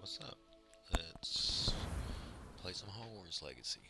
What's up? Let's play some Hogwarts Legacy.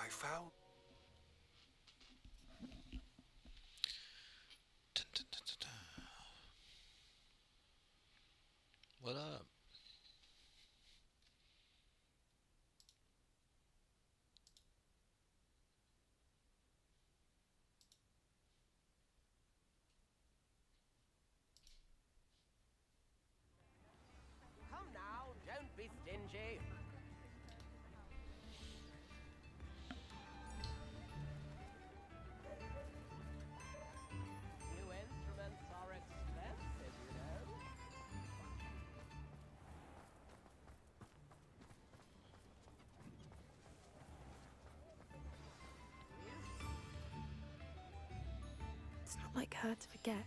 I found. Dun, dun, dun, dun, dun. What up? Come now, don't be stingy. New instruments are expensive, you know. It's not like her to forget.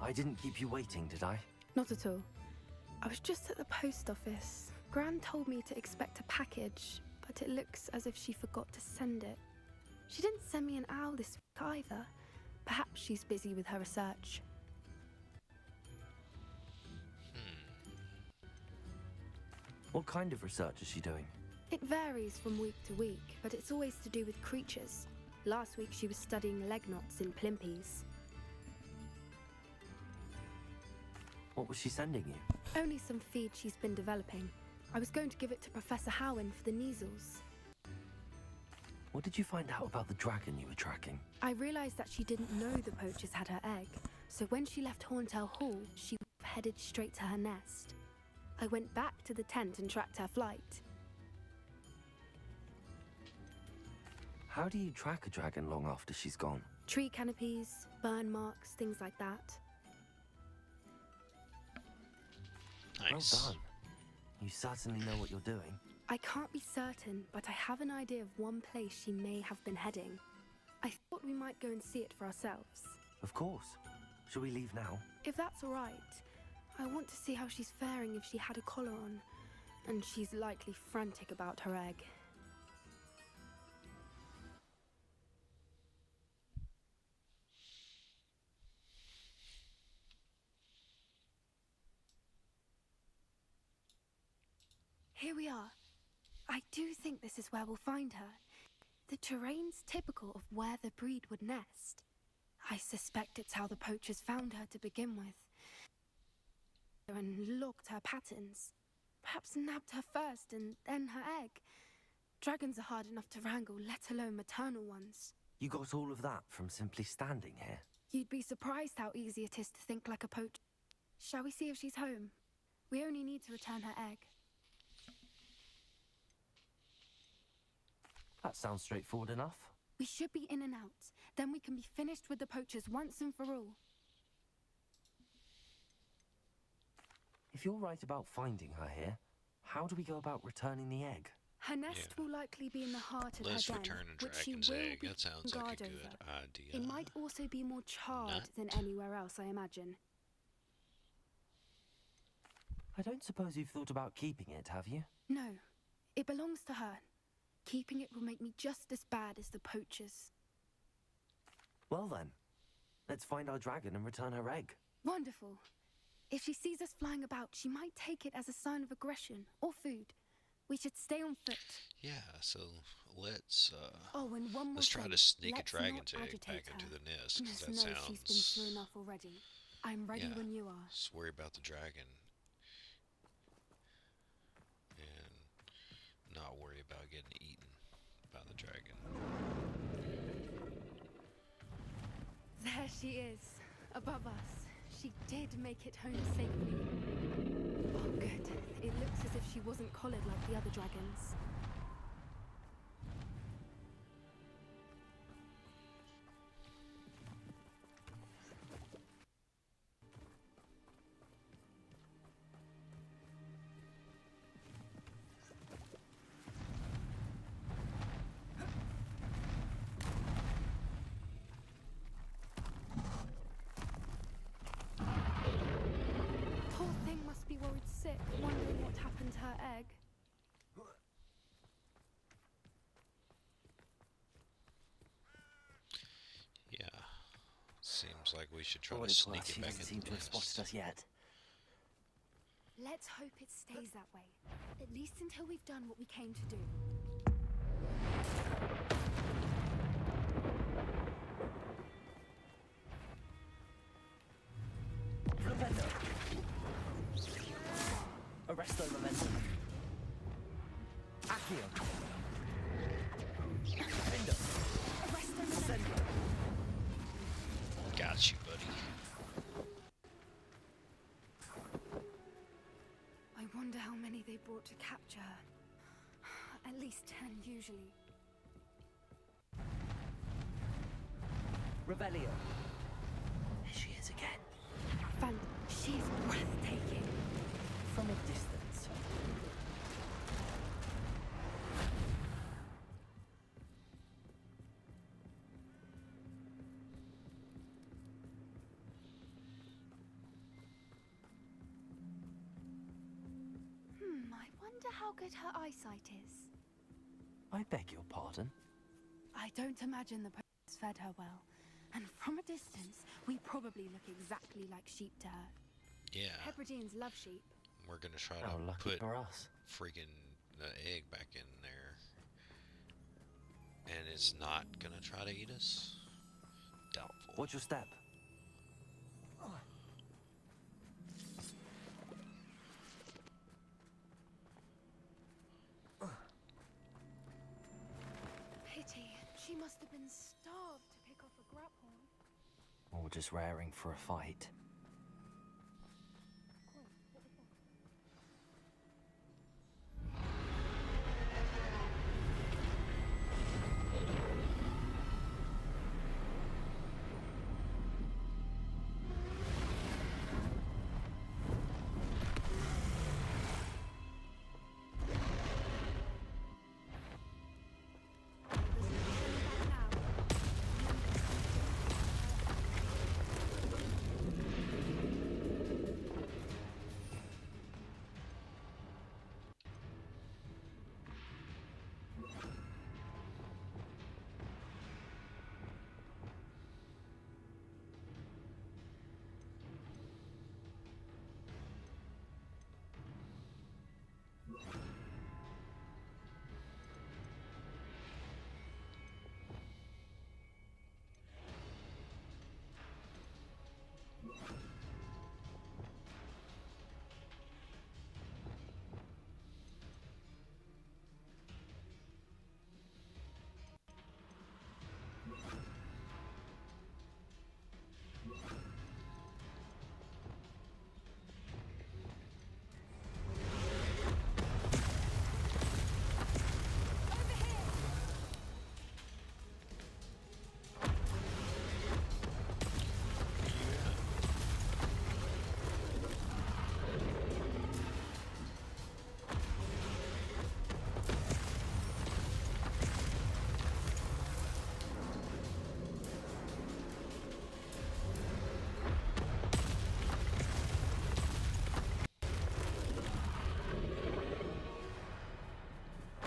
I didn't keep you waiting, did I? Not at all. I was just at the post office. Gran told me to expect a package, but it looks as if she forgot to send it. She didn't send me an owl this week either. Perhaps she's busy with her research. What kind of research is she doing? It varies from week to week, but it's always to do with creatures. Last week she was studying leg knots in plimpies. What was she sending you? Only some feed she's been developing. I was going to give it to Professor Howen for the measles. What did you find out about the dragon you were tracking? I realized that she didn't know the poachers had her egg, so when she left Horntail Hall, she headed straight to her nest. I went back to the tent and tracked her flight. How do you track a dragon long after she's gone? Tree canopies, burn marks, things like that. Nice. Well done. You certainly know what you're doing. I can't be certain, but I have an idea of one place she may have been heading. I thought we might go and see it for ourselves. Of course. Shall we leave now? If that's all right, I want to see how she's faring if she had a collar on. And she's likely frantic about her egg. Here we are. I do think this is where we'll find her. The terrain's typical of where the breed would nest. I suspect it's how the poachers found her to begin with. And logged her patterns. Perhaps nabbed her first and then her egg. Dragons are hard enough to wrangle, let alone maternal ones. You got all of that from simply standing here. You'd be surprised how easy it is to think like a poacher. Shall we see if she's home? We only need to return her egg. That sounds straightforward enough. We should be in and out. Then we can be finished with the poachers once and for all. If you're right about finding her here, how do we go about returning the egg? Her nest will likely be in the heart of Let's her den, return a which she dragon's will egg. be That sounds on like a guard good over. idea. It might also be more charred than Not. anywhere else, I imagine. I don't suppose you've thought about keeping it, have you? No, it belongs to her. Keeping it will make me just as bad as the poachers. Well then, let's find our dragon and return her egg. Wonderful. If she sees us flying about, she might take it as a sign of aggression or food. We should stay on foot. Yeah, so let's Oh, and one more let's try thing. to sneak a Let's dragon's not egg agitate back her. into the nest, because Goodness that knows she's been sounds... through enough already. I'm ready Yeah. when you are. Just worry about the dragon. And not worry about getting eaten by the dragon. There she is, above us. She did make it home safely. Oh, good. It looks as if she wasn't collared like the other dragons. Poor thing must be worried sick, wondering what happened to her egg. Yeah. Seems like we should try For what to it's sneak worth, it she back doesn't into seem the to have spotted nest. us yet. Let's hope it stays that way. At least until we've done what we came to do. Ravendo! Arresto Ravendo. Accio! Vindo! Arrest them. Sendo! Got you, buddy. I wonder how many they brought to capture her. At least 10 usually. Revelio! There she is again. Van, she's breathtaking. From a distance. I wonder how good her eyesight is. I beg your pardon? I don't imagine the posts fed her well. And from a distance, we probably look exactly like sheep to her. Yeah. Hebrideans love sheep. We're gonna try How to lucky put for us. freaking the egg back in there. And it's not gonna try to eat us? Doubtful. What's your step? Pity. She must have been starved to pick off a grapple. Or just raring for a fight.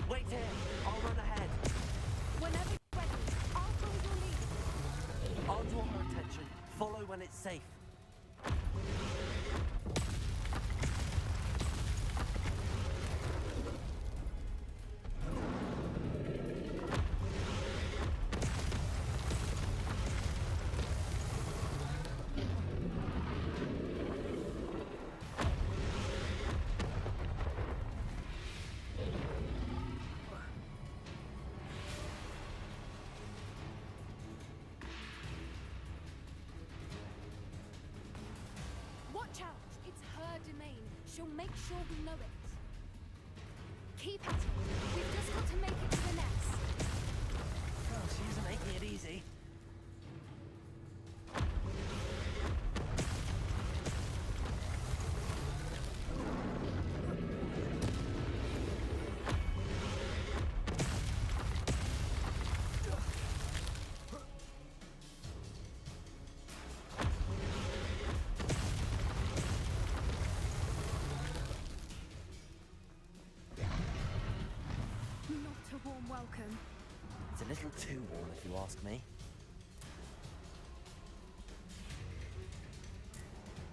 Wait here! I'll run ahead! Whenever you're ready, I'll follow your lead. I'll draw her attention. Follow when it's safe. she'll make sure we know it. Keep at it. We've just got to make it to the nest. Oh, she isn't making it easy. Not a warm welcome. It's a little too warm, if you ask me.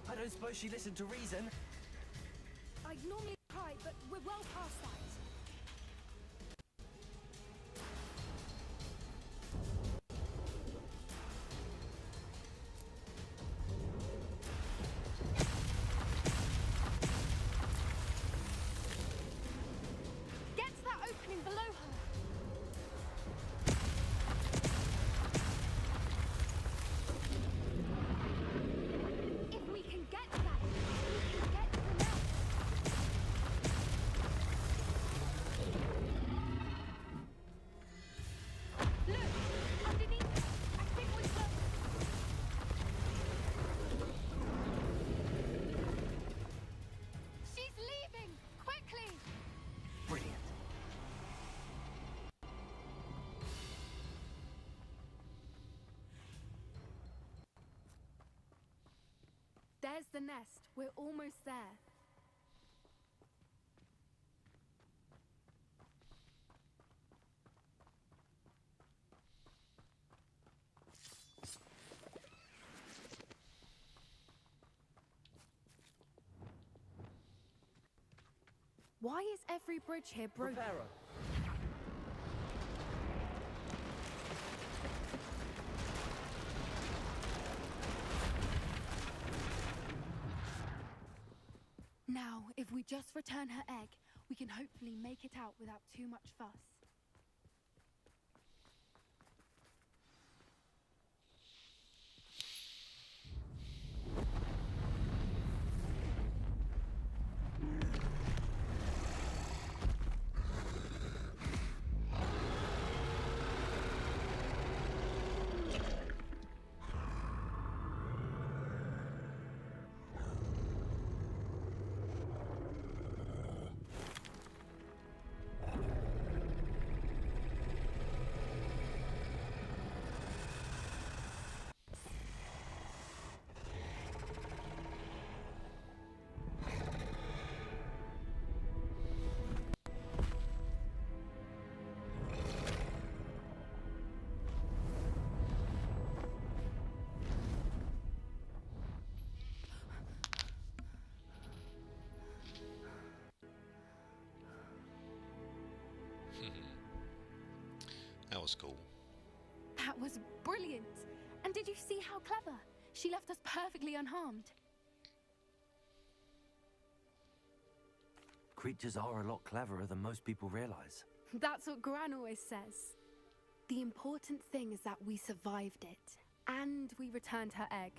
I don't suppose she listened to reason. I'd normally try, but we're well past that. Get to that opening below her. If we can get to that, we can get to the nest. Look, underneath her. I think we will. She's leaving! Quickly! Brilliant. There's the nest. We're almost there. Why is every bridge here broken? Preparo. Now, if we just return her egg, we can hopefully make it out without too much fuss. That was cool. That was brilliant! And did you see how clever? She left us perfectly unharmed. Creatures are a lot cleverer than most people realize. That's what Gran always says. The important thing is that we survived it. And we returned her egg.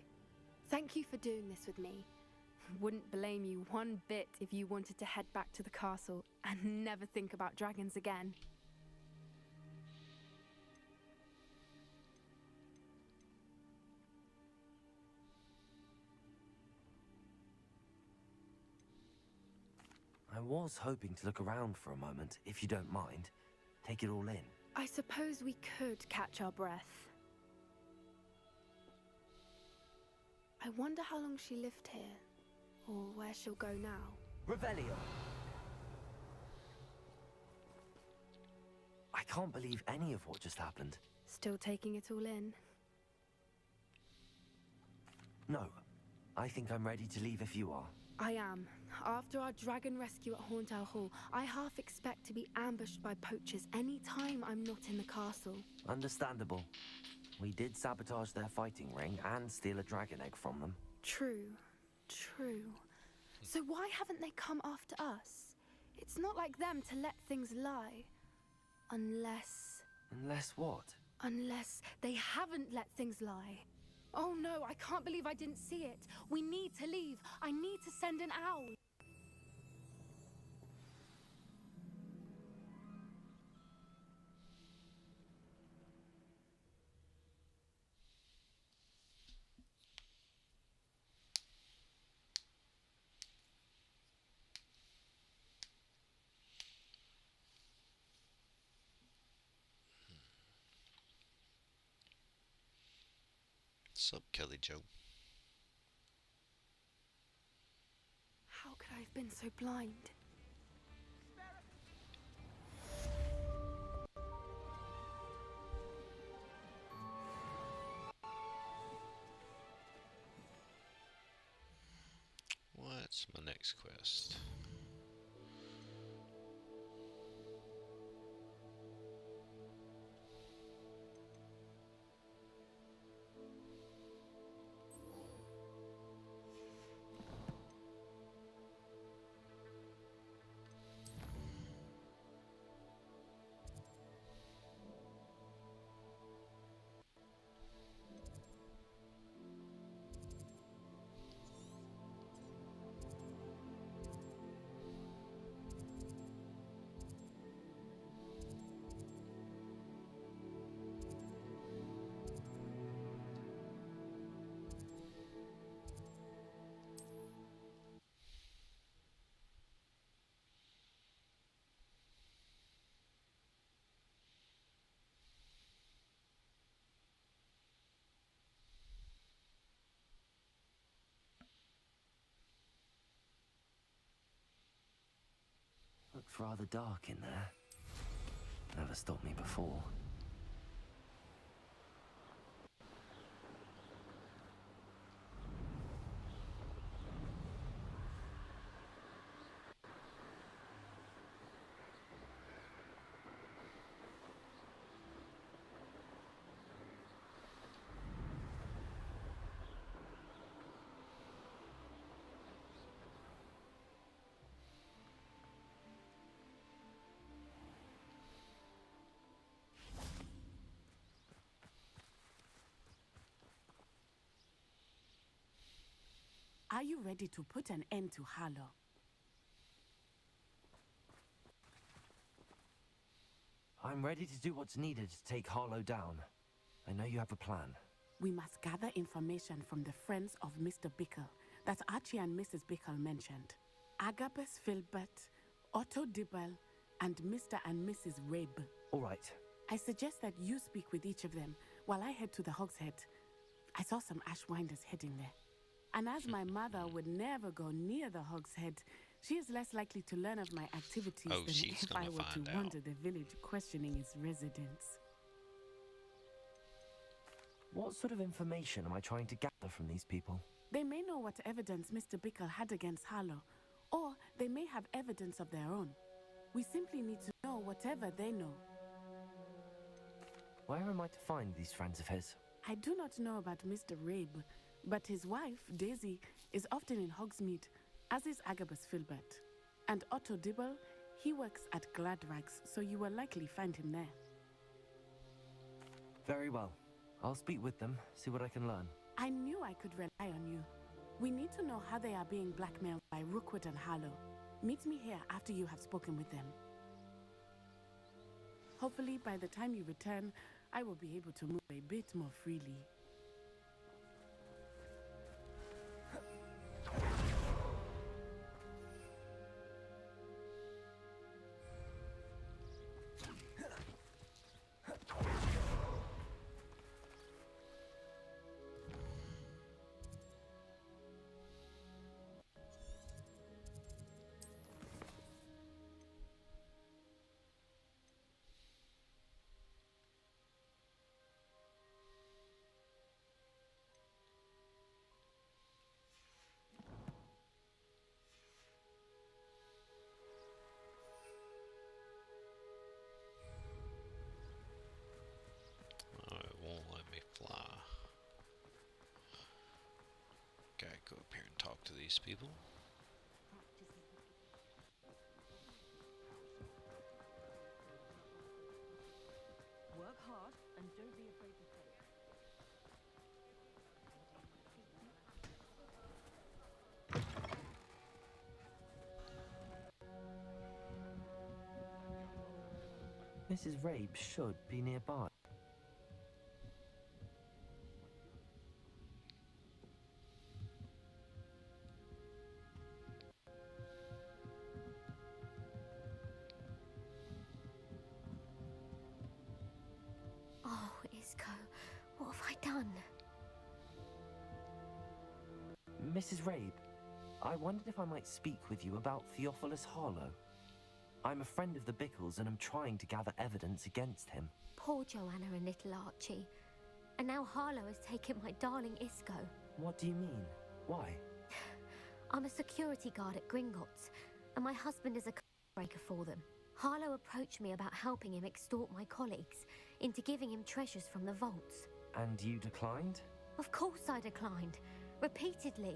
Thank you for doing this with me. Wouldn't blame you one bit if you wanted to head back to the castle and never think about dragons again. I was hoping to look around for a moment, if you don't mind. Take it all in. I suppose we could catch our breath. I wonder how long she lived here, or where she'll go now. Revelio! I can't believe any of what just happened. Still taking it all in. No, I think I'm ready to leave if you are. I am. After our dragon rescue at Horntower Hall, I half expect to be ambushed by poachers any time I'm not in the castle. Understandable. We did sabotage their fighting ring and steal a dragon egg from them. True. True. So why haven't they come after us? It's not like them to let things lie. Unless... Unless what? Unless they haven't let things lie. Oh no, I can't believe I didn't see it. We need to leave. I need to send an owl. Sup, Kelly Joe? How could I have been so blind? What's my next quest? Looks rather dark in there. Never stopped me before. Are you ready to put an end to Harlow? I'm ready to do what's needed to take Harlow down. I know you have a plan. We must gather information from the friends of Mr. Bickle that Archie and Mrs. Bickle mentioned. Agabus Filbert, Otto Dibble, and Mr. and Mrs. Rabe. All right. I suggest that you speak with each of them while I head to the Hogshead. I saw some Ashwinders heading there. And as my mother would never go near the Hogshead, she is less likely to learn of my activities Oh, than she's if I gonna were to find out. wander the village questioning its residents. What sort of information am I trying to gather from these people? They may know what evidence Mr. Bickle had against Harlow, or they may have evidence of their own. We simply need to know whatever they know. Where am I to find these friends of his? I do not know about Mr. Rabe, but his wife, Daisy, is often in Hogsmeade, as is Agabus Filbert. And Otto Dibble, he works at Gladrags, so you will likely find him there. Very well. I'll speak with them, see what I can learn. I knew I could rely on you. We need to know how they are being blackmailed by Rookwood and Harlow. Meet me here after you have spoken with them. Hopefully, by the time you return, I will be able to move a bit more freely. Oh, it won't let me fly. Gotta go up here and talk to these people. Work hard and don't be afraid to fail. Mrs. Rabe should be nearby. Oh, Isco, what have I done? Mrs. Rabe, I wondered if I might speak with you about Theophilus Harlow. I'm a friend of the Bickles and I'm trying to gather evidence against him. Poor Joanna and little Archie. And now Harlow has taken my darling Isco. What do you mean? Why? I'm a security guard at Gringotts, and my husband is a breaker for them. Harlow approached me about helping him extort my colleagues into giving him treasures from the vaults. And you declined? Of course I declined. Repeatedly.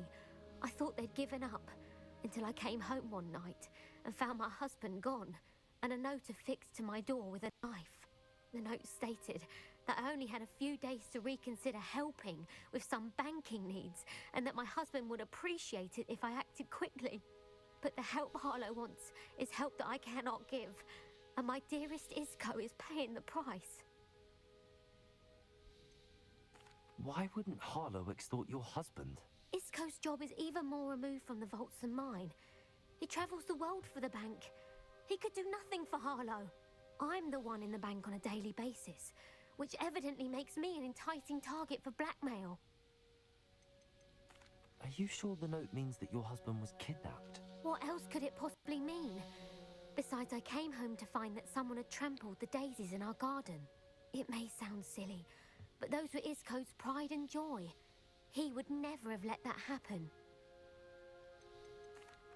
I thought they'd given up, until I came home one night and found my husband gone, and a note affixed to my door with a knife. The note stated that I only had a few days to reconsider helping with some banking needs, and that my husband would appreciate it if I acted quickly. But the help Harlow wants is help that I cannot give, and my dearest Isco is paying the price. Why wouldn't Harlow extort your husband? Isco's job is even more removed from the vaults than mine. He travels the world for the bank. He could do nothing for Harlow. I'm the one in the bank on a daily basis, which evidently makes me an enticing target for blackmail. Are you sure the note means that your husband was kidnapped? What else could it possibly mean? Besides, I came home to find that someone had trampled the daisies in our garden. It may sound silly, but those were Isco's pride and joy. He would never have let that happen.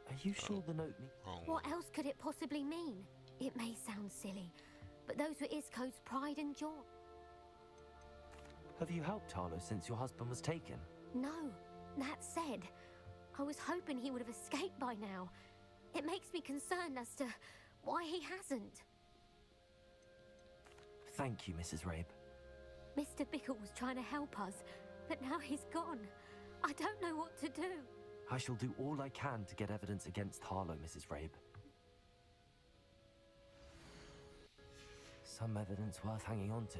Are you sure the note means... What else could it possibly mean? It may sound silly, but those were Isco's pride and joy. Have you helped Harlow since your husband was taken? No. That said, I was hoping he would have escaped by now. It makes me concerned as to why he hasn't. Thank you, Mrs. Rabe. Mr. Bickle was trying to help us, but now he's gone. I don't know what to do. I shall do all I can to get evidence against Harlow, Mrs. Rabe. Some evidence worth hanging on to.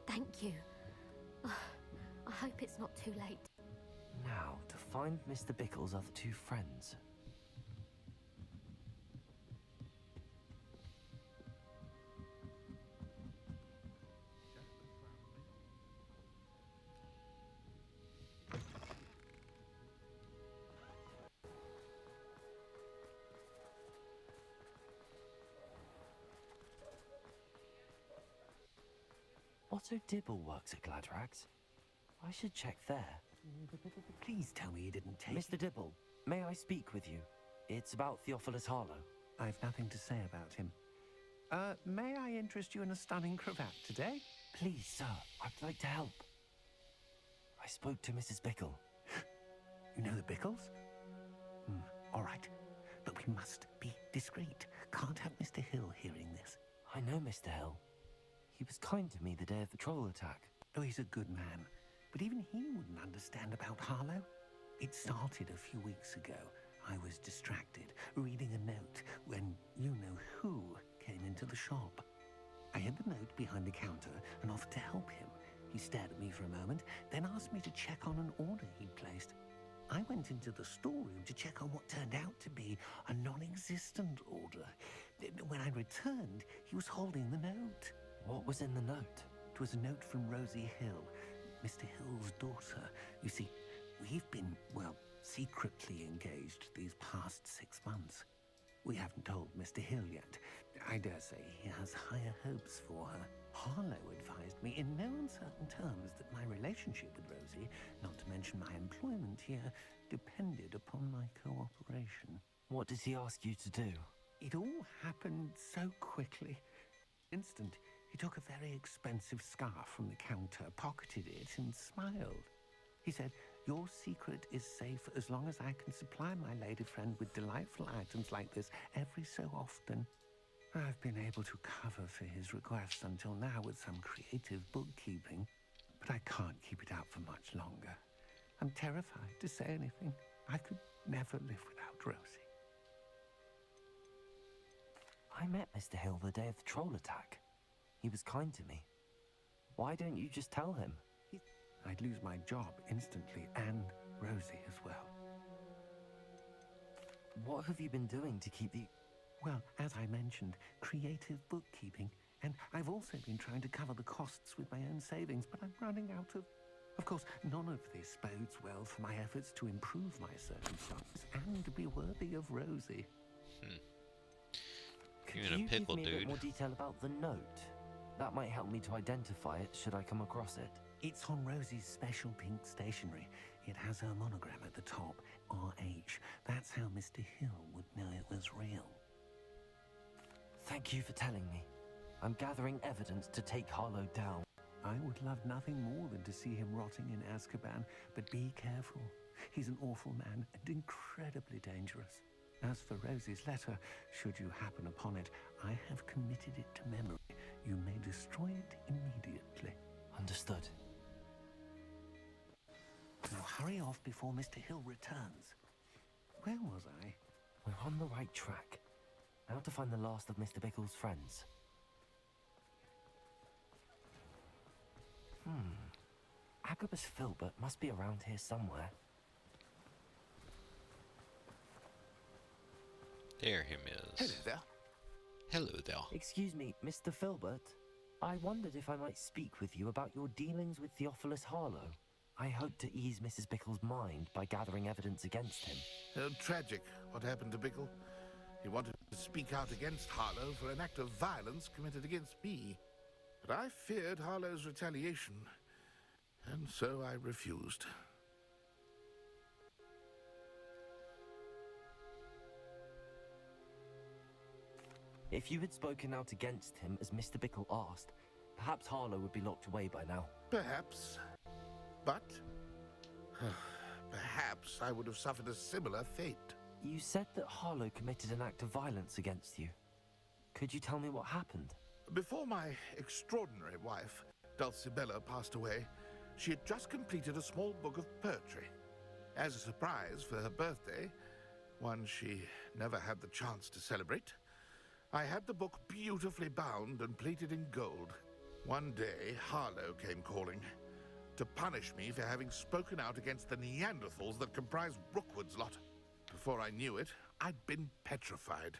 Thank you. I hope it's not too late. Now, to find Mr. Bickle's other two friends. Otto Dibble works at Gladrags. I should check there. Please tell me you didn't take... Mr. Dibble, may I speak with you? It's about Theophilus Harlow. I've nothing to say about him. May I interest you in a stunning cravat today? Please, sir, I'd like to help. I spoke to Mrs. Bickle. You know the Bickles? All right. But we must be discreet. Can't have Mr. Hill hearing this. I know Mr. Hill. He was kind to me the day of the troll attack. Oh, he's a good man. But even he wouldn't understand about Harlow. It started a few weeks ago. I was distracted, reading a note, when you-know-who came into the shop. I hid the note behind the counter and offered to help him. He stared at me for a moment, then asked me to check on an order he'd placed. I went into the storeroom to check on what turned out to be a non-existent order. When I returned, he was holding the note. What was in the note? It was a note from Rosie Hill, Mr. Hill's daughter. You see, we've been, well, secretly engaged these past 6 months. We haven't told Mr. Hill yet. I dare say he has higher hopes for her. Harlow advised me in no uncertain terms that my relationship with Rosie, not to mention my employment here, depended upon my cooperation. What does he ask you to do? It all happened so quickly. Instant, he took a very expensive scarf from the counter, pocketed it, and smiled. He said, "Your secret is safe as long as I can supply my lady friend with delightful items like this every so often." I've been able to cover for his requests until now with some creative bookkeeping, but I can't keep it out for much longer. I'm terrified to say anything. I could never live without Rosie. I met Mr. Hill the day of the troll attack. He was kind to me. Why don't you just tell him? I'd lose my job instantly, and Rosie as well. What have you been doing to keep the... Well, as I mentioned, creative bookkeeping. And I've also been trying to cover the costs with my own savings, but I'm running out of... Of course, none of this bodes well for my efforts to improve my circumstances and be worthy of Rosie. You're in a pickle, give me a bit dude. more detail about the note? That might help me to identify it should I come across it. It's on Rosie's special pink stationery. It has her monogram at the top, RH. That's how Mr. Hill would know it was real. Thank you for telling me. I'm gathering evidence to take Harlow down. I would love nothing more than to see him rotting in Azkaban, but be careful. He's an awful man and incredibly dangerous. As for Rosie's letter, should you happen upon it, I have committed it to memory. You may destroy it immediately. Understood. Now hurry off before Mr. Hill returns. Where was I? We're on the right track. Now to find the last of Mr. Bickle's friends. Agabus Filbert must be around here somewhere. There him is. Hello there. Hello there. Excuse me, Mr. Filbert. I wondered if I might speak with you about your dealings with Theophilus Harlow. I hope to ease Mrs. Bickle's mind by gathering evidence against him. Tragic, what happened to Bickle. He wanted to speak out against Harlow for an act of violence committed against me. But I feared Harlow's retaliation, and so I refused. If you had spoken out against him as Mr. Bickle asked, perhaps Harlow would be locked away by now. Perhaps. But perhaps I would have suffered a similar fate. You said that Harlow committed an act of violence against you. Could you tell me what happened? Before my extraordinary wife, Dulcibella, passed away, she had just completed a small book of poetry. As a surprise for her birthday, one she never had the chance to celebrate, I had the book beautifully bound and plated in gold. One day, Harlow came calling to punish me for having spoken out against the Neanderthals that comprise Rookwood's lot. Before I knew it, I'd been petrified,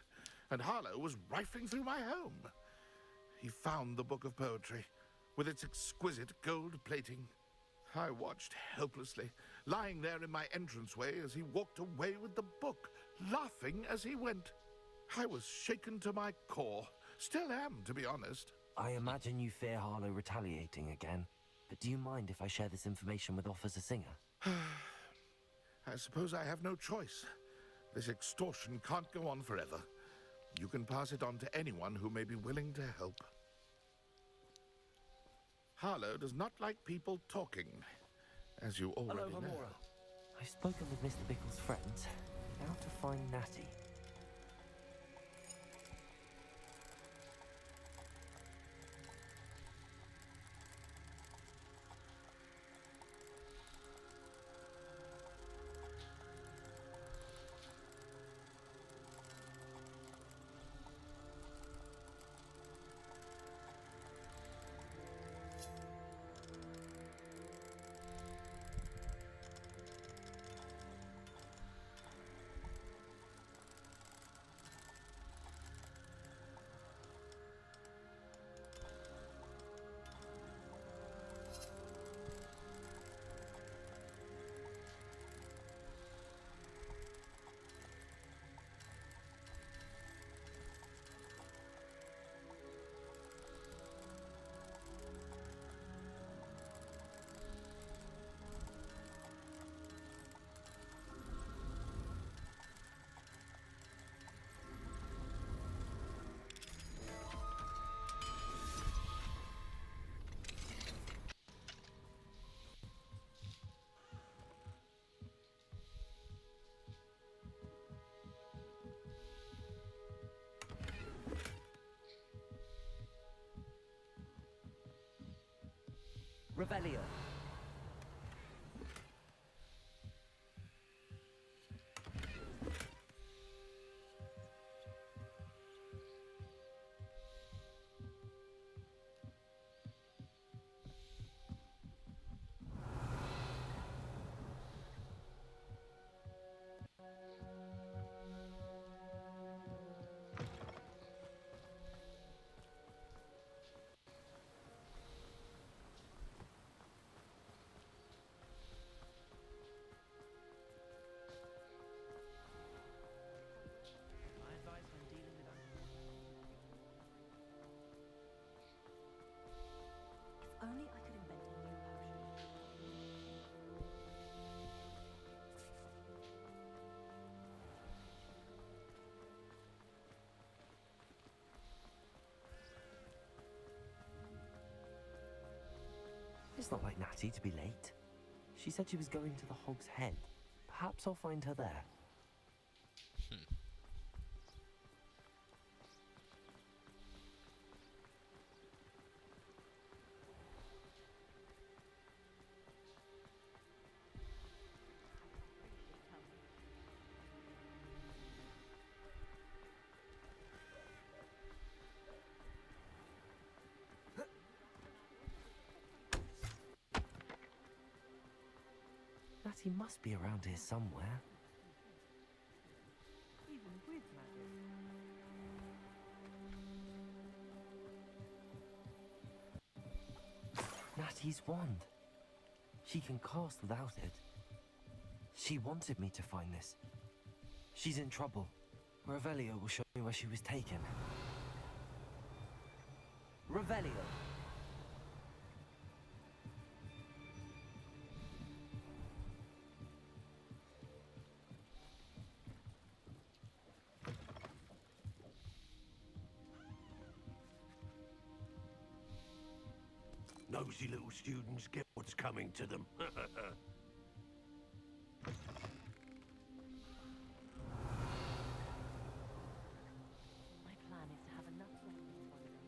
and Harlow was rifling through my home. He found the book of poetry, with its exquisite gold plating. I watched helplessly, lying there in my entranceway as he walked away with the book, laughing as he went. I was shaken to my core. Still am, to be honest. I imagine you fear Harlow retaliating again, but do you mind if I share this information with Officer Singer? I suppose I have no choice. This extortion can't go on forever. You can pass it on to anyone who may be willing to help. Harlow does not like people talking, as you already know. I've spoken with Mr. Bickle's friends. Now to find Natty. Revelio. It's not like Natty to be late. She said she was going to the Hog's Head. Perhaps I'll find her there. Natty must be around here somewhere. Even with magic. Natty's wand. She can cast without it. She wanted me to find this. She's in trouble. Revelio will show me where she was taken. Revelio! Nosy little students get what's coming to them. My plan is to have enough weapons on them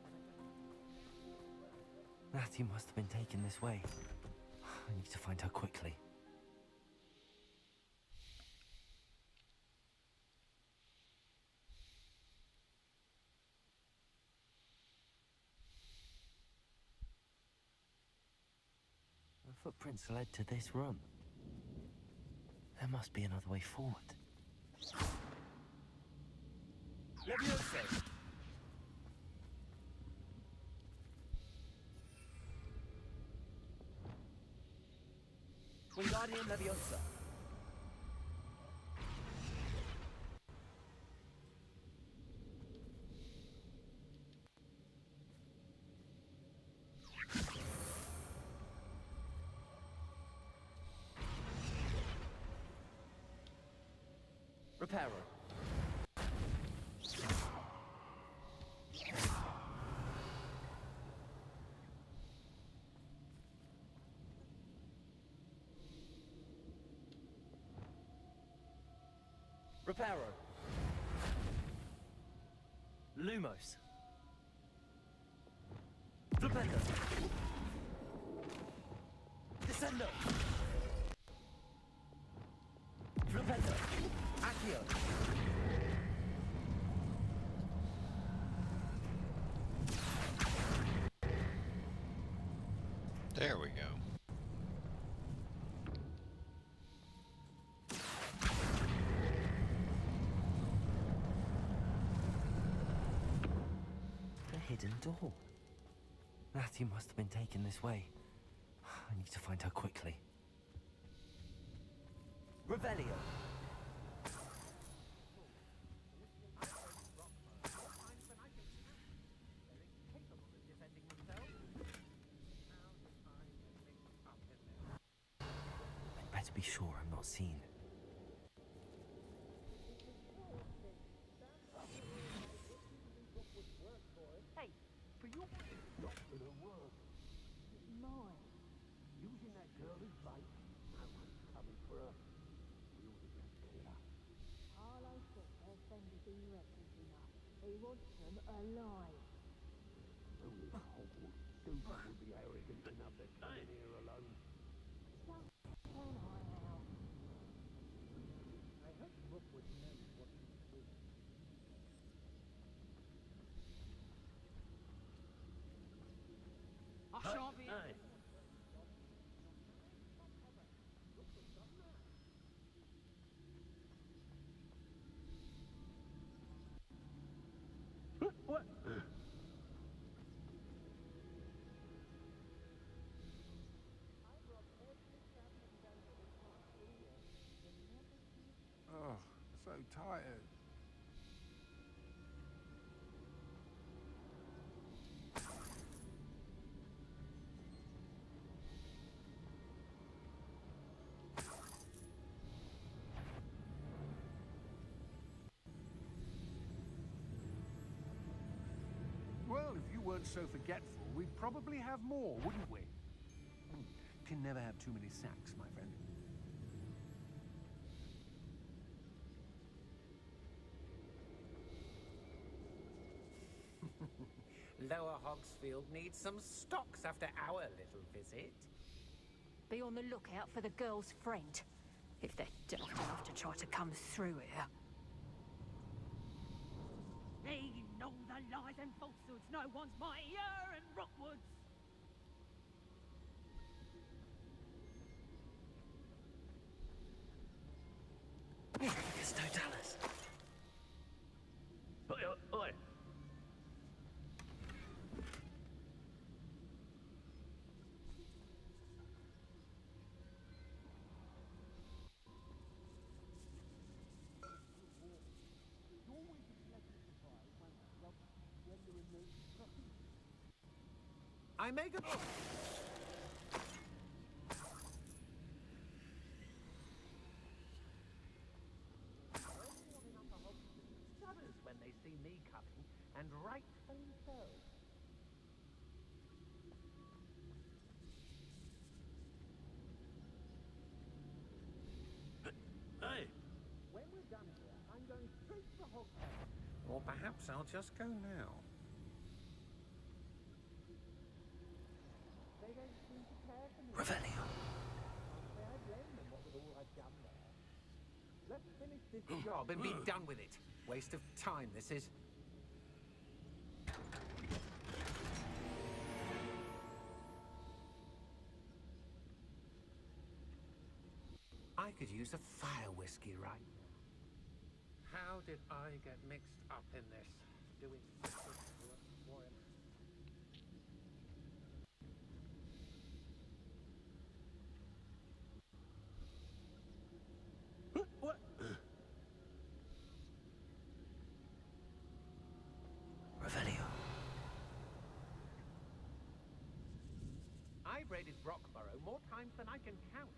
when I Natty must have been taken this way. I need to find her quickly. The footprints led to this room. There must be another way forward. Leviosa! Wingardium Leviosa. Reparo. Reparo. Lumos. Flipendo. Descendo. Flipendo. Accio. There we go. A hidden door. Natty must have been taken this way. I need to find her quickly. Revelio. I'd better be sure I'm not seen. Hey, for you. Not gonna work. Mine. Using that girl as bait. No one's coming for her. We ought to just kill her. Harlow said her friend has been reckless enough. He wants them alive. Only a Hogwarts student would be arrogant enough to come in here alone. So can I help? I hope Rookwood knows what he's doing. I shan't be. Hey. What? Oh, so tired. Well, if you weren't so forgetful, we'd probably have more, wouldn't we? can never have too many sacks, my friend. Lower Hogsfield needs some stocks after our little visit. Be on the lookout for the girl's friend, if they're daft enough to try to come through here. They know the lies and falsehoods no one's mightier in Rockwoods. It's no Dallas. Oi, oi. I make a... Shudders when they see me coming, and rightfully so. Hey! When we're done here, I'm going straight to Hogwarts. Or perhaps I'll just go now. They don't seem to care for me. Revelio. Can't say I blame them, what with all I've done there. Let's finish this Job and be done with it. Waste of time, this is. I could use a fire whiskey right now. How did I get mixed up in this? Doing work for him. What? Revelio. I've raided Brockborough more times than I can count.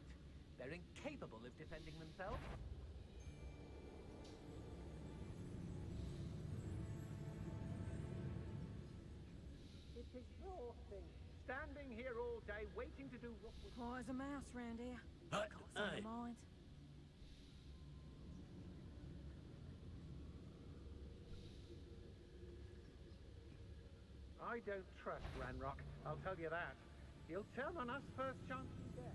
They're incapable of defending themselves. It is your thing. Standing here all day waiting to do what we... Quiet as a mouse round here. Can't say the mind. I don't trust Ranrock, I'll tell you that. He'll turn on us first chance he gets.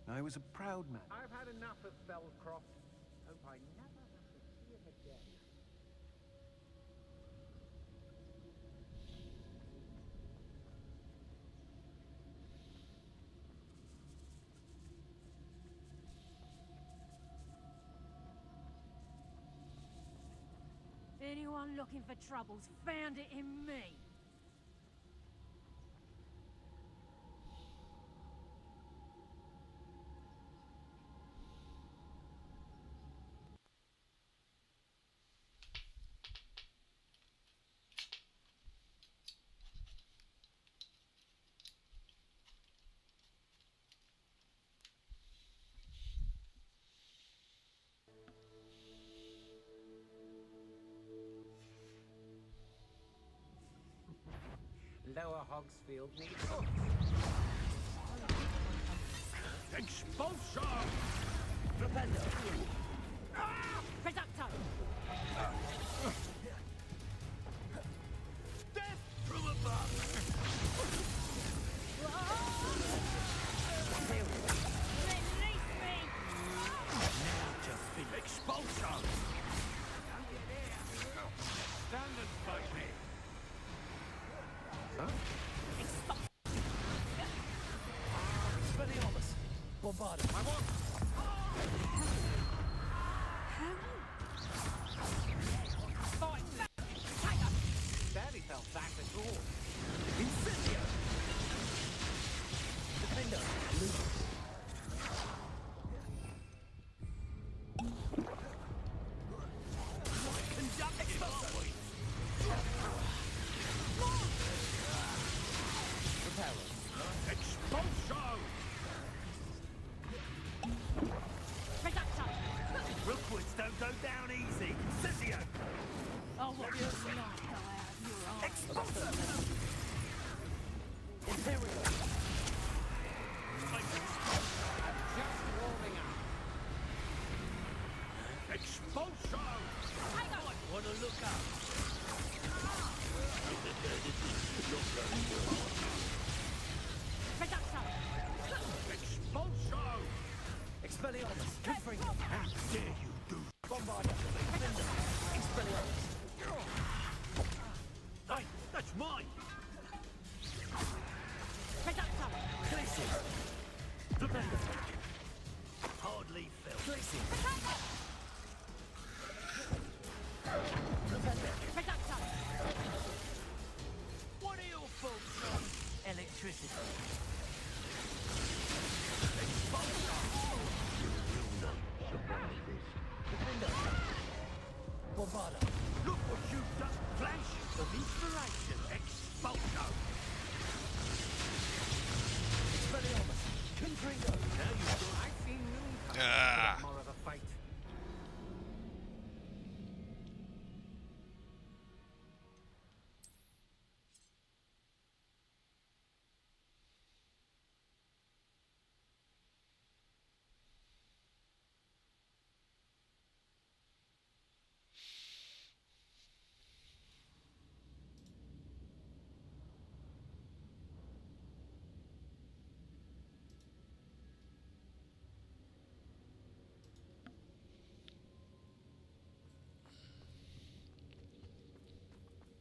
I was a proud man. I've had enough of Belcroft. Hope I never have to see him again. Anyone looking for troubles found it in me. Lower Hogsfield needs... Expulsion! Rependo. Reducto! Death from above! Release me! Just been expulsion! Stand and fight me! Expelliarmus. Bombardum. I want... Barely fell back at all. Incendio. Defender. Loose. Expulsion! Reducto! Rookwoods don't go down easy. Sissio! Oh, what? Not go out of your eyes. Mine! Reductor! Places! Hardly felt. Places! Reductor! What are your faults on electricity? Bombarda! Look what you've done! Flash of inspiration! Expulso! Expelliarmus! Confringo! Now you've got... I've seen moon Ah. more of a fight.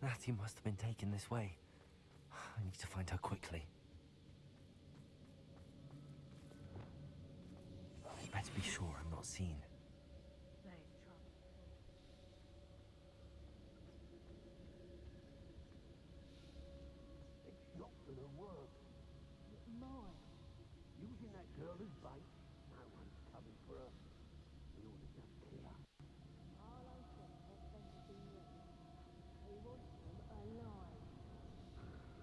Natty must have been taken this way. I need to find her quickly. You better be sure I'm not seen. It's not gonna work. Mine. Using that girl as bait, no one's coming for her. We ought to just kill her. All I said has been written. He wants them alive.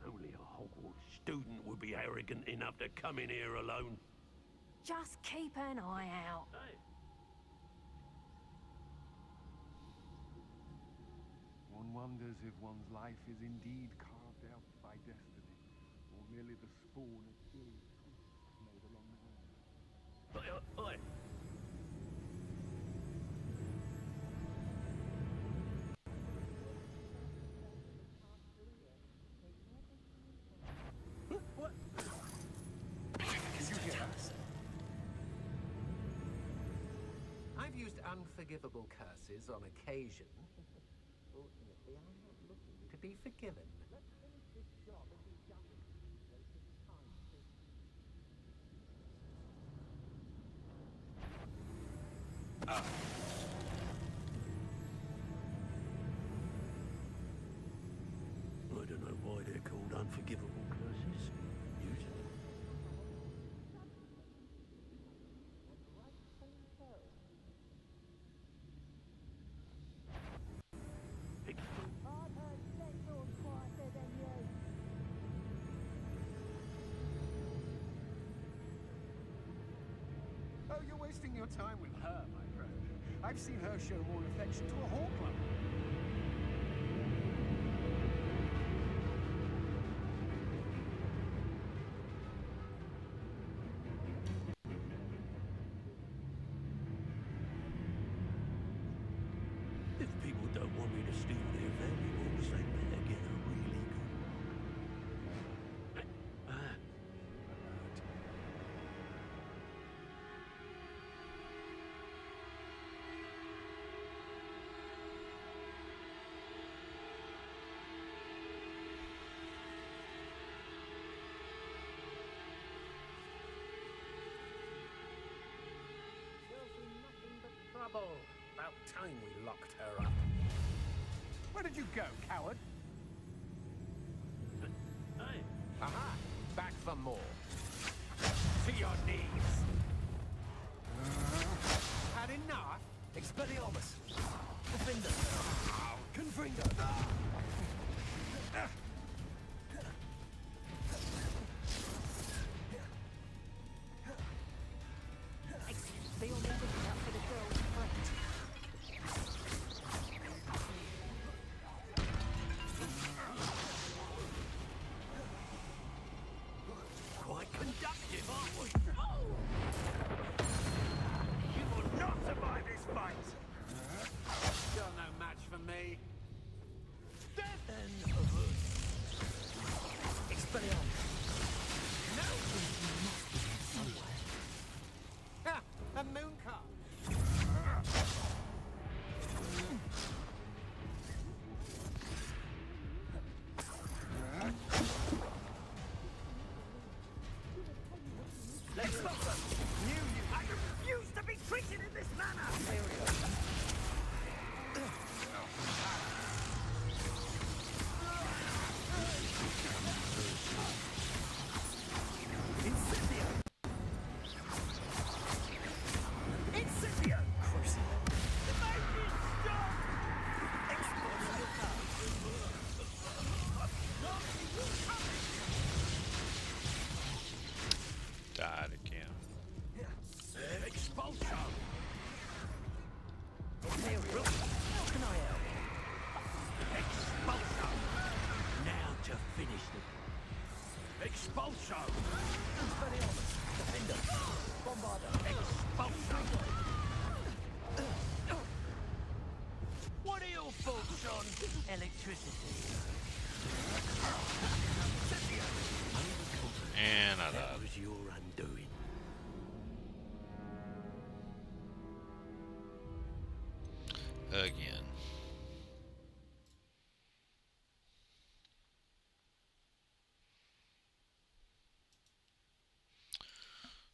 Only a Hogwarts student would be arrogant enough to come in here alone. Just keep an eye out. Hey. One wonders if one's life is indeed carved out by destiny, or merely the spawn of curious twists made along the way. Oi. What? I've used unforgivable curses on occasion. Fortunately, I'm not looking to be forgiven. Let's finish this job and be done with it. There's just time to... I don't know why they're called unforgivable curses. Usually. I've heard Central's quieter than you. Oh, you're wasting your time with her, my friend. I've seen her show more affection to a Hawkman. If people don't want me to steal their valuables, they better get a really good one. She'll see nothing but trouble. About time we locked her up. Where did you go, coward? Hey, Aha! Back for more. To your knees. Had enough? Expelliarmus! Defender! Confringo! Be on the lookout for the girl's friend. quite conductive, aren't we? You will not survive this fight! You're no match for me. I refuse to be treated in this manner! Incendio! Incendio! Crucible. Make it stop! Died again. Expulsion! Imperial, how can I help? Expulsion! Now to finish the... Expulsion! Expelliarmus! Defender! Bombarder! Expulsion! What are your thoughts on electricity? And I died. That was your undoing. Again.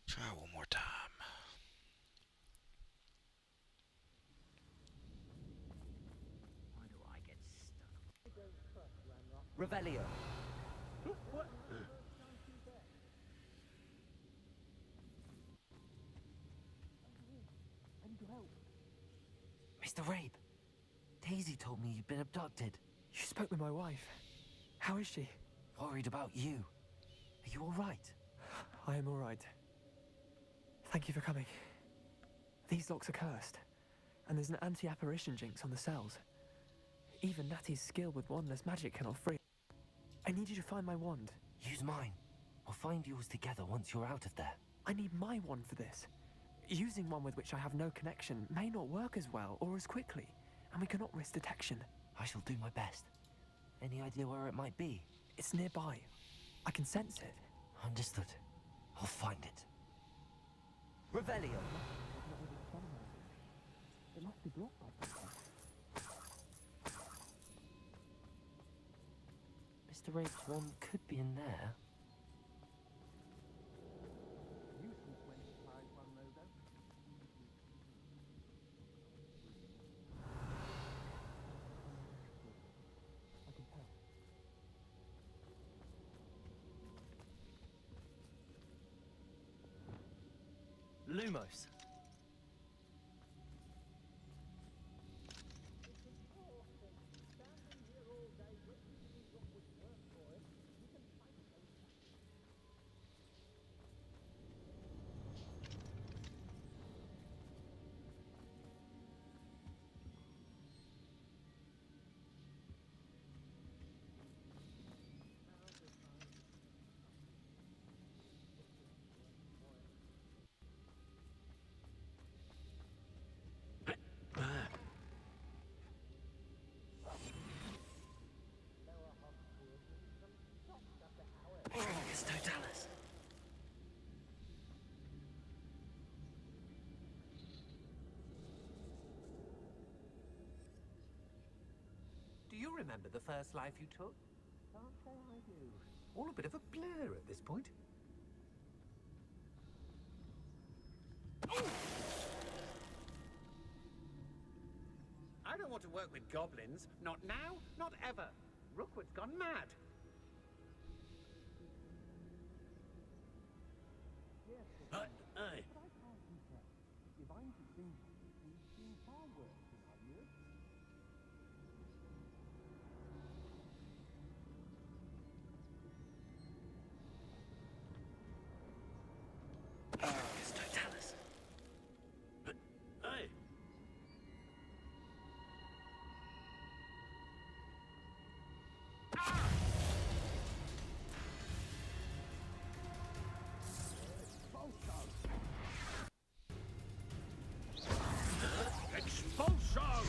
Try one more time. Why do I get stuck? Revelio. What? Mr. Rabe, Daisy told me you'd been abducted. You spoke with my wife. How is she? Worried about you. Are you all right? I am all right. Thank you for coming. These locks are cursed, and there's an anti-apparition jinx on the cells. Even Natty's skill with wandless magic cannot free. I need you to find my wand. Use mine. We'll find yours together once you're out of there. I need my wand for this. Using one with which I have no connection may not work as well or as quickly, and we cannot risk detection. I shall do my best. Any idea where it might be? It's nearby. I can sense it. Understood. I'll find it. Revelio. It must be blocked by something. Mr. Rabe's wand could be in there. Lumos. It's Totalis. Do you remember the first life you took? Can't say I do. All a bit of a blur at this point. I don't want to work with goblins. Not now, not ever. Rookwood's gone mad. Aye. It's Totalis. Aye. Expulsion!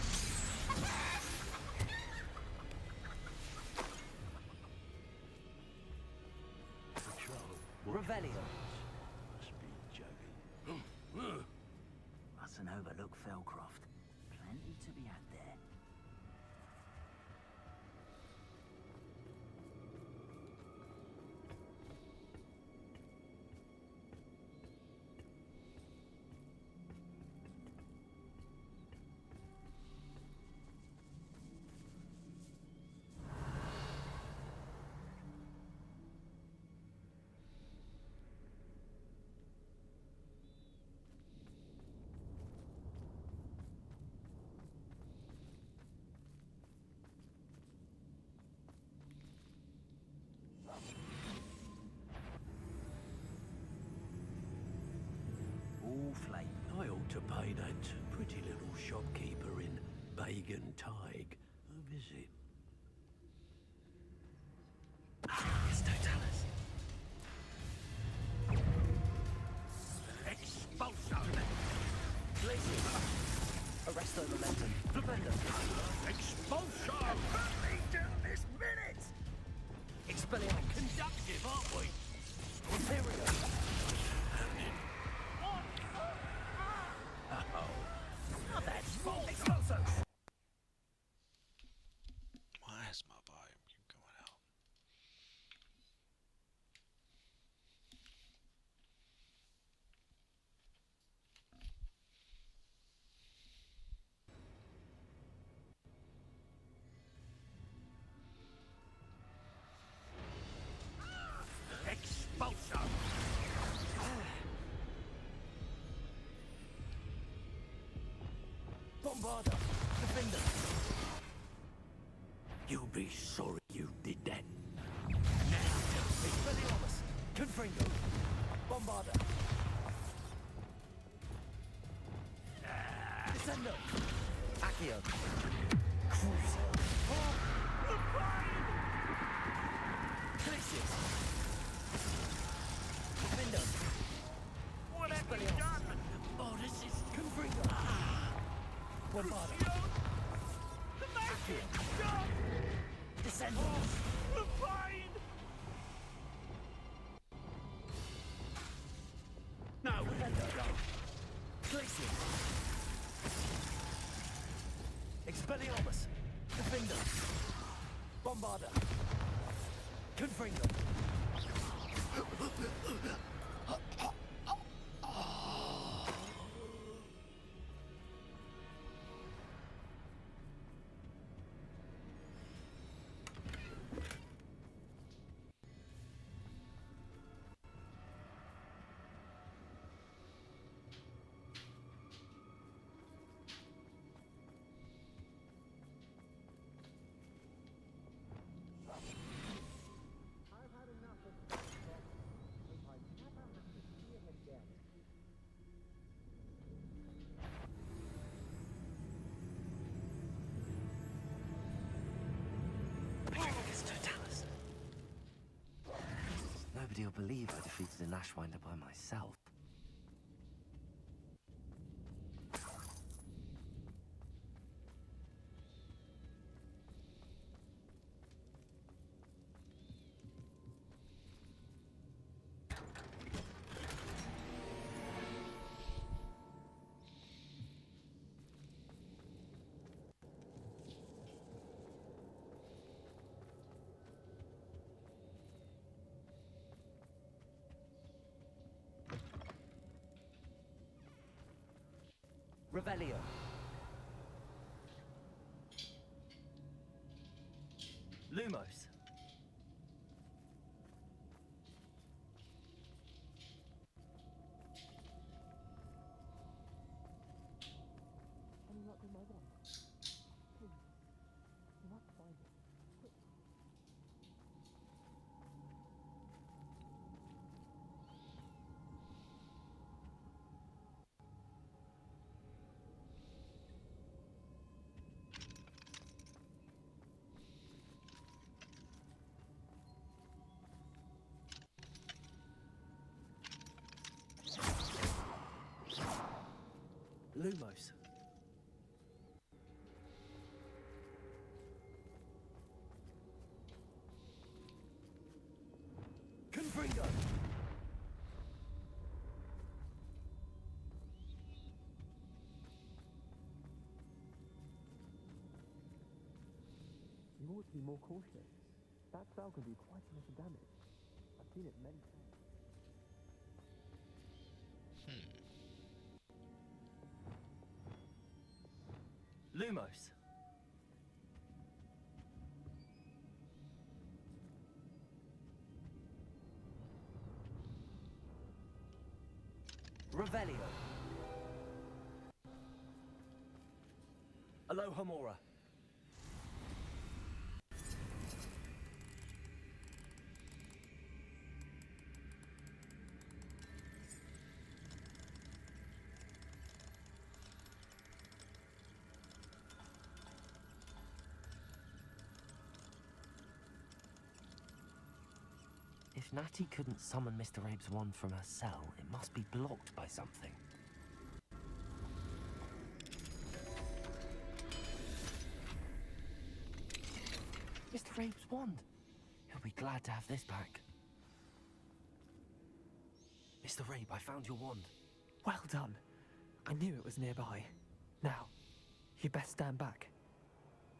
Revelio. Must be joking. Mustn't overlook Felcroft. Plenty to be had there. flame. I ought to pay that pretty little shopkeeper in Bagan Tig a visit. It's Totalis. Expulso! Glacius. Arresto momentum. Flipendo. Expulso! Burn down this minute! Expelliarmus. Conductive, aren't we? Imperio. Oh, not that small. Expulso. Why is my volume keep going out? Expulso! Bombarda. Defender. You'll be sorry you did that. Expelliarmus. Confringo. Bombarda. Descendo. Accio. Cruiser. Glacius. Defendo. What have you done? Oh, this is... Confringo. Bombarda. Accio. Descendo. No, Glacius. Expelliarmus. Defender. Bombarda. Confringo. It's Totalis. Nobody will believe I defeated an Ashwinder by myself. Revelio. Lumos. Any luck with my wand? Please. You must find it. Quick. Lumos. Confringo. You ought to be more cautious. That spell can do quite a lot of damage. I've seen it many times. Lumos. Revelio. Alohomora. If Natty couldn't summon Mr. Abe's wand from her cell, it must be blocked by something. Mr. Abe's wand! He'll be glad to have this back. Mr. Abe, I found your wand. Well done. I knew it was nearby. Now, you best stand back.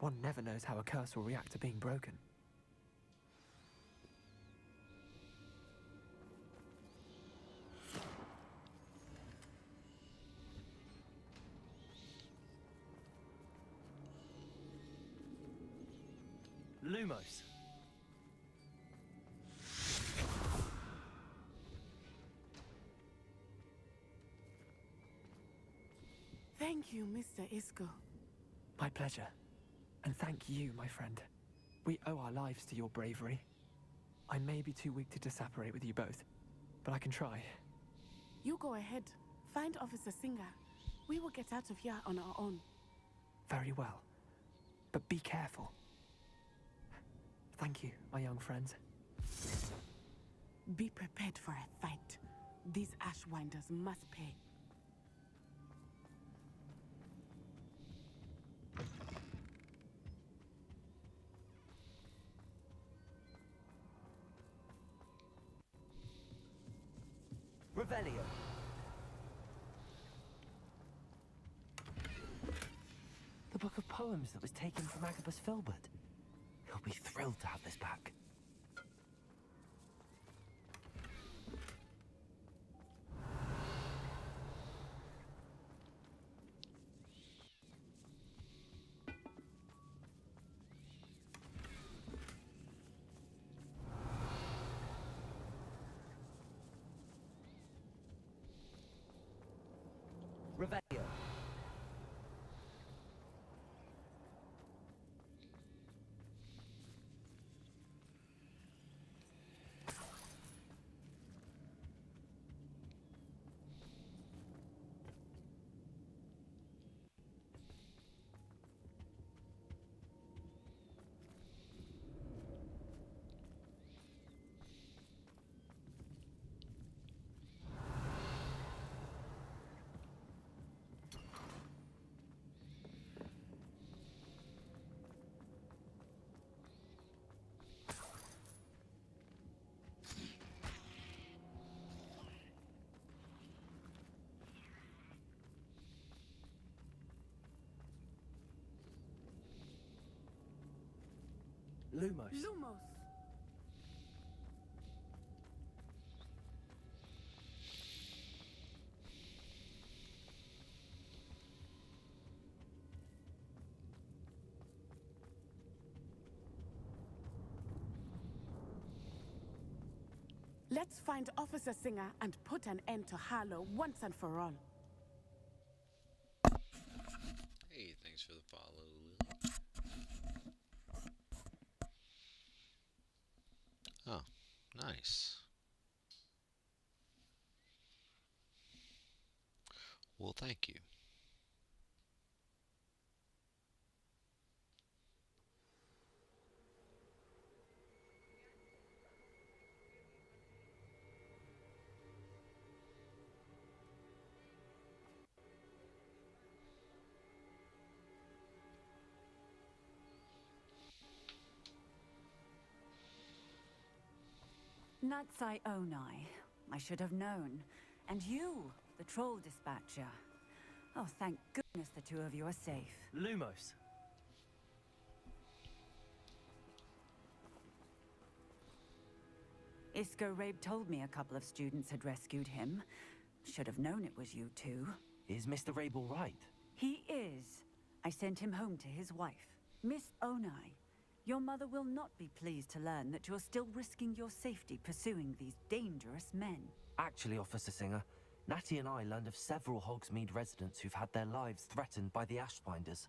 One never knows how a curse will react to being broken. Lumos. Thank you, Mr. Isco. My pleasure. And thank you, my friend. We owe our lives to your bravery. I may be too weak to disapparate with you both, but I can try. You go ahead. Find Officer Singer. We will get out of here on our own. Very well. But be careful. Thank you, my young friends. Be prepared for a fight. These Ashwinders must pay. Revelio. The book of poems that was taken from Agabus Filbert. He'll be thrilled to have this back. Revelio. Lumos. Lumos! Let's find Officer Singer and put an end to Harlow once and for all. Hey, thanks for the follow, Lily. Oh, nice. Well, thank you. Natsai Onai. I should have known. And you, the troll dispatcher. Oh, thank goodness the two of you are safe. Lumos. Isco Rabe told me a couple of students had rescued him. Should have known it was you two. Is Mr. Rabe all right? He is. I sent him home to his wife. Miss Onai, your mother will not be pleased to learn that you're still risking your safety pursuing these dangerous men. Actually, Officer Singer, Natty and I learned of several Hogsmeade residents who've had their lives threatened by the Ashfinders.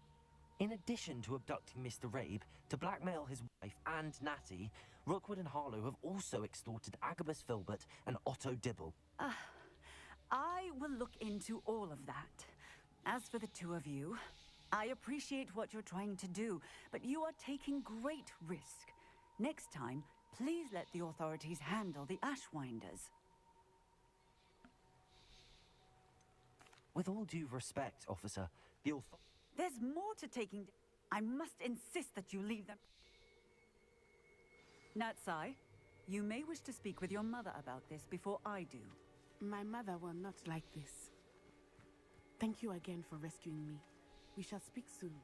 In addition to abducting Mr. Rabe to blackmail his wife and Natty, Rookwood and Harlow have also extorted Agabus Filbert and Otto Dibble. I will look into all of that. As for the two of you, I appreciate what you're trying to do, but you are taking great risk. Next time, Please let the authorities handle the Ashwinders. With all due respect, officer, There's more to taking... I must insist that you leave them. Natsai, you may wish to speak with your mother about this before I do. My mother will not like this. Thank you again for rescuing me. We shall speak soon.